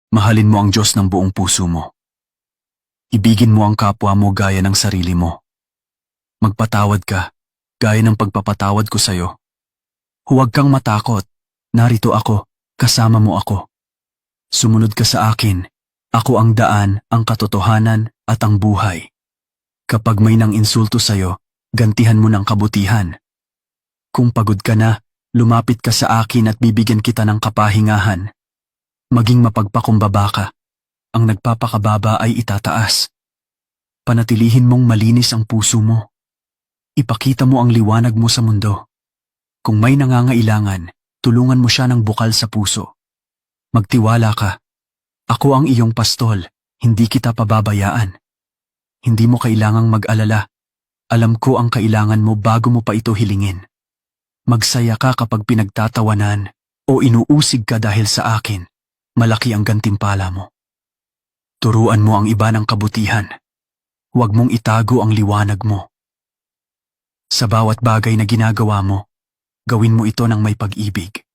Mahalin mo ang Diyos ng buong puso mo. Ibigin mo ang kapwa mo gaya ng sarili mo. Magpatawad ka, gaya ng pagpapatawad ko sa'yo. Huwag kang matakot. Narito ako, kasama mo ako. Sumunod ka sa akin. Ako ang daan, ang katotohanan, at ang buhay. Kapag may nang insulto sa'yo, gantihan mo ng kabutihan. Kung pagod ka na, lumapit ka sa akin at bibigyan kita ng kapahingahan. Maging mapagpakumbaba ka. Ang nagpapakababa ay itataas. Panatilihin mong malinis ang puso mo. Ipakita mo ang liwanag mo sa mundo. Kung may nangangailangan, tulungan mo siya ng bukal sa puso. Magtiwala ka. Ako ang iyong pastol, hindi kita pababayaan. Hindi mo kailangang mag-alala. Alam ko ang kailangan mo bago mo pa ito hilingin. Magsaya ka kapag pinagtatawanan o inuusig ka dahil sa akin. Malaki ang gantimpala mo. Turuan mo ang iba ng kabutihan. Huwag mong itago ang liwanag mo. Sa bawat bagay na ginagawa mo, gawin mo ito ng may pag-ibig.